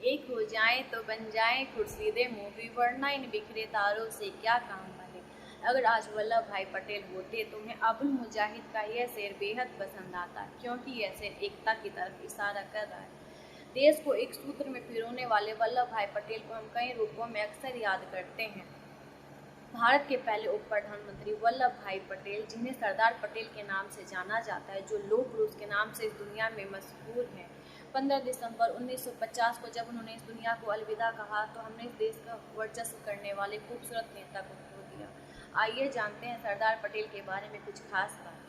एक हो जाएं तो बन जाएं खुर्शीदे मूवी, वरना इन बिखरे तारों से क्या काम भले। अगर आज वल्लभ भाई पटेल होते तो उन्हें अबुल मुजाहिद का यह शेर बेहद पसंद आता, क्योंकि यह शेर एकता की तरफ इशारा कर रहा है। देश को एक सूत्र में पिरोने वाले वल्लभ भाई पटेल को हम कई रूपों में अक्सर याद करते हैं। भारत के पहले उप प्रधानमंत्री वल्लभ भाई पटेल, जिन्हें सरदार पटेल के नाम से जाना जाता है, जो लौह पुरुष के नाम से इस दुनिया में मशहूर हैं। 15 दिसंबर 1950 को जब उन्होंने इस दुनिया को अलविदा कहा तो हमने इस देश का वर्चस्व करने वाले खूबसूरत नेता को खो दिया। आइए जानते हैं सरदार पटेल के बारे में कुछ खास बातें।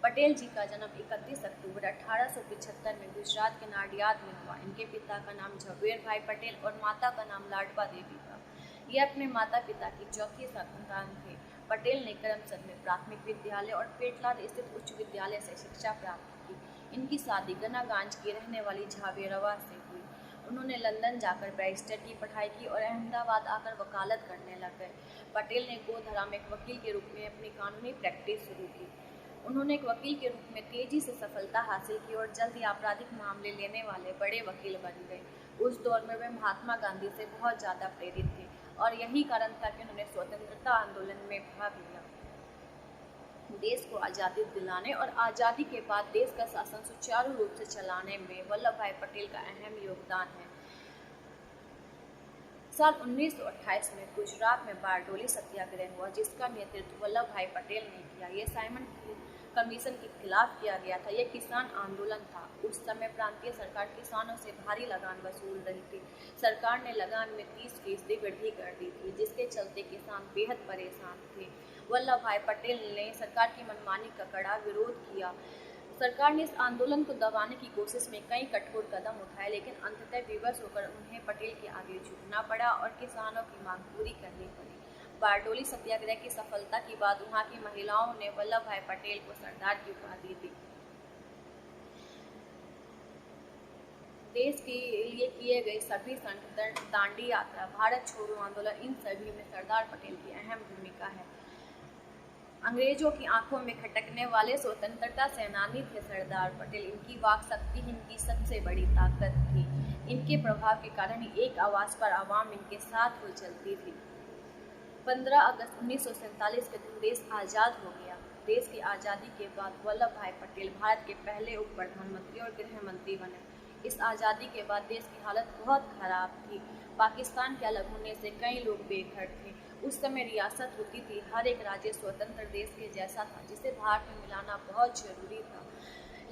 पटेल जी का जन्म 31 अक्टूबर 1875 में गुजरात के नाडियाद में हुआ। इनके पिता का नाम झवेर भाई पटेल और माता का नाम लाडबा देवी था। ये अपने माता पिता की चौथी संतान थे। पटेल ने करमसद में प्राथमिक विद्यालय और पेटलाद स्थित उच्च विद्यालय से शिक्षा प्राप्त की। इनकी शादी गनागांज की रहने वाली झावेरवा से हुई। उन्होंने लंदन जाकर बैरिस्टर की पढ़ाई की और अहमदाबाद आकर वकालत करने लग गए। पटेल ने गोधरा में एक वकील के रूप में अपनी कानूनी प्रैक्टिस शुरू की। उन्होंने एक वकील के रूप में तेजी से सफलता हासिल की और जल्द ही आपराधिक मामले लेने वाले बड़े वकील बन गए। उस दौर में वे महात्मा गांधी से बहुत ज़्यादा प्रेरित थे और यही कारण था कि उन्होंने स्वतंत्रता आंदोलन में भाग लिया। देश को आज़ादी दिलाने और आज़ादी के बाद देश का शासन सुचारू रूप से चलाने में वल्लभ भाई पटेल का अहम योगदान है। साल 1928 में गुजरात में बारडोली सत्याग्रह हुआ, जिसका नेतृत्व वल्लभ भाई पटेल ने किया। यह साइमन कमीशन के खिलाफ किया गया था। यह किसान आंदोलन था। उस समय प्रांतीय सरकार किसानों से भारी लगान वसूल रही थी। सरकार ने लगान में 30% वृद्धि कर दी थी, जिसके चलते किसान बेहद परेशान थे। वल्लभ भाई पटेल ने सरकार की मनमानी का कड़ा विरोध किया। सरकार ने इस आंदोलन को दबाने की कोशिश में कई कठोर कदम उठाए, लेकिन अंततः विवश होकर उन्हें पटेल के आगे झुकना पड़ा और किसानों की मांग पूरी करनी पड़ी। बारडोली सत्याग्रह की सफलता के बाद वहां की महिलाओं ने वल्लभ भाई पटेल को सरदार की उपाधि दी। देश के लिए किए गए सभी संगठन, दांडी यात्रा, भारत छोड़ो आंदोलन, इन सभी में सरदार पटेल की अहम भूमिका है। अंग्रेजों की आंखों में खटकने वाले स्वतंत्रता सेनानी थे सरदार पटेल। इनकी वाक शक्ति इनकी सबसे बड़ी ताकत थी। इनके प्रभाव के कारण ही एक आवाज पर आवाम इनके साथ हो चलती थी। 15 अगस्त 1947 के दिन देश आज़ाद हो गया। देश की आज़ादी के बाद वल्लभ भाई पटेल भारत के पहले उप प्रधानमंत्री और गृह मंत्री बने। इस आज़ादी के बाद देश की हालत बहुत खराब थी। पाकिस्तान के अलग होने से कई लोग बेघर थे। उस समय रियासत होती थी, हर एक राज्य स्वतंत्र देश के जैसा था, जिसे भारत में मिलाना बहुत जरूरी था।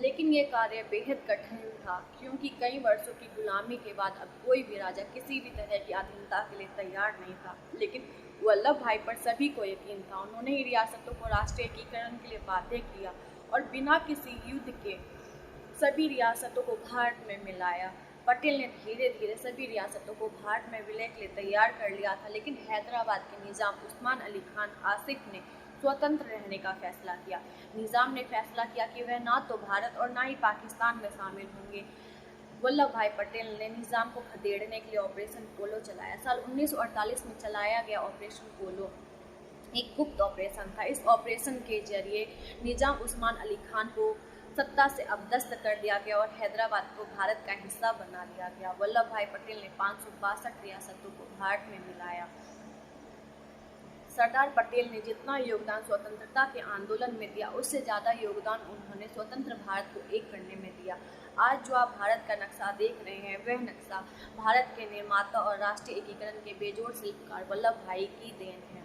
लेकिन ये कार्य बेहद कठिन था, क्योंकि कई वर्षों की गुलामी के बाद अब कोई भी राजा किसी भी तरह की आधुनिकता के लिए तैयार नहीं था। लेकिन वल्लभ भाई पर सभी को यकीन था। उन्होंने ही रियासतों को राष्ट्रीय एकीकरण के लिए बाध्य किया और बिना किसी युद्ध के सभी रियासतों को भारत में मिलाया। पटेल ने धीरे धीरे सभी रियासतों को भारत में विलय के लिए तैयार कर लिया था, लेकिन हैदराबाद के निजाम उस्मान अली खान आसिफ ने स्वतंत्र रहने का फैसला किया। निजाम ने फैसला किया कि वह ना तो भारत और ना ही पाकिस्तान में शामिल होंगे। वल्लभ भाई पटेल ने निजाम को खदेड़ने के लिए ऑपरेशन पोलो चलाया। साल 1948 में चलाया गया ऑपरेशन पोलो एक गुप्त ऑपरेशन था। इस ऑपरेशन के जरिए निजाम उस्मान अली खान को सत्ता से अपदस्थ कर दिया गया और हैदराबाद को भारत का हिस्सा बना दिया गया। वल्लभ भाई पटेल ने 562 रियासतों को भारत में मिलाया। सरदार पटेल ने जितना योगदान स्वतंत्रता के आंदोलन में दिया, उससे ज़्यादा योगदान उन्होंने स्वतंत्र भारत को एक करने में दिया। आज जो आप भारत का नक्शा देख रहे हैं, वह नक्शा भारत के निर्माता और राष्ट्रीय एकीकरण के बेजोड़ शिल्पकार वल्लभ भाई की देन है।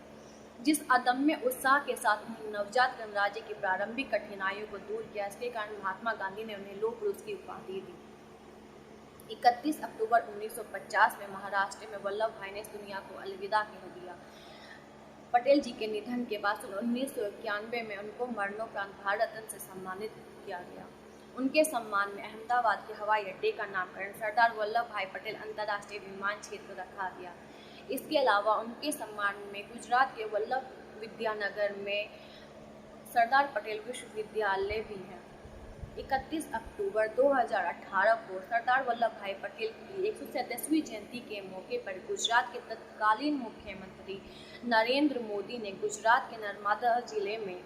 जिस अदम्य उत्साह के साथ उन्होंने नवजात गणराज्य की प्रारंभिक कठिनाइयों को दूर किया, इसके कारण महात्मा गांधी ने उन्हें लौह पुरुष की उपाधि दी। 31 अक्टूबर 1950 में महाराष्ट्र में वल्लभ भाई ने इस दुनिया को अलविदा कह दिया। पटेल जी के निधन के बाद 1991 में उनको मरणोपरांत भारत रत्न से सम्मानित किया गया। उनके सम्मान में अहमदाबाद के हवाई अड्डे का नामकरण सरदार वल्लभ भाई पटेल अंतर्राष्ट्रीय विमान क्षेत्र रखा गया। इसके अलावा उनके सम्मान में गुजरात के वल्लभ विद्यानगर में सरदार पटेल विश्वविद्यालय भी है। 31 अक्टूबर 2018 को सरदार वल्लभ भाई पटेल की 137वीं जयंती के मौके पर गुजरात के तत्कालीन मुख्यमंत्री नरेंद्र मोदी ने गुजरात के नर्मदा जिले में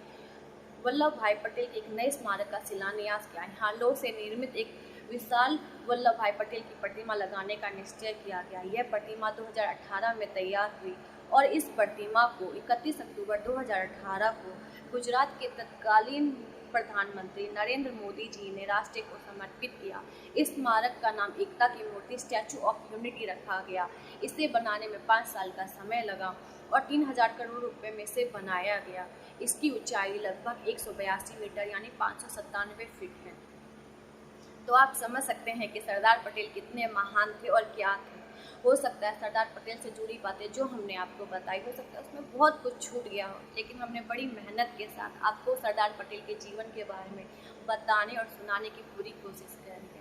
वल्लभ भाई पटेल के एक नए स्मारक का शिलान्यास किया। यहाँ लौह से निर्मित एक विशाल वल्लभ भाई पटेल की प्रतिमा लगाने का निश्चय किया गया। यह प्रतिमा 2018 में तैयार हुई और इस प्रतिमा को 31 अक्टूबर 2018 को गुजरात के तत्कालीन प्रधानमंत्री नरेंद्र मोदी जी ने राष्ट्र को समर्पित किया। इस स्मारक का नाम एकता की मूर्ति स्टैचू ऑफ यूनिटी रखा गया। इसे बनाने में 5 साल का समय लगा और 3000 करोड़ रुपए में से बनाया गया। इसकी ऊंचाई लगभग 182 मीटर यानी 597 फीट है। तो आप समझ सकते हैं कि सरदार पटेल कितने महान थे और क्या थे। हो सकता है सरदार पटेल से जुड़ी बातें जो हमने आपको बताई, हो सकता है उसमें बहुत कुछ छूट गया हो, लेकिन हमने बड़ी मेहनत के साथ आपको सरदार पटेल के जीवन के बारे में बताने और सुनाने की पूरी कोशिश करी।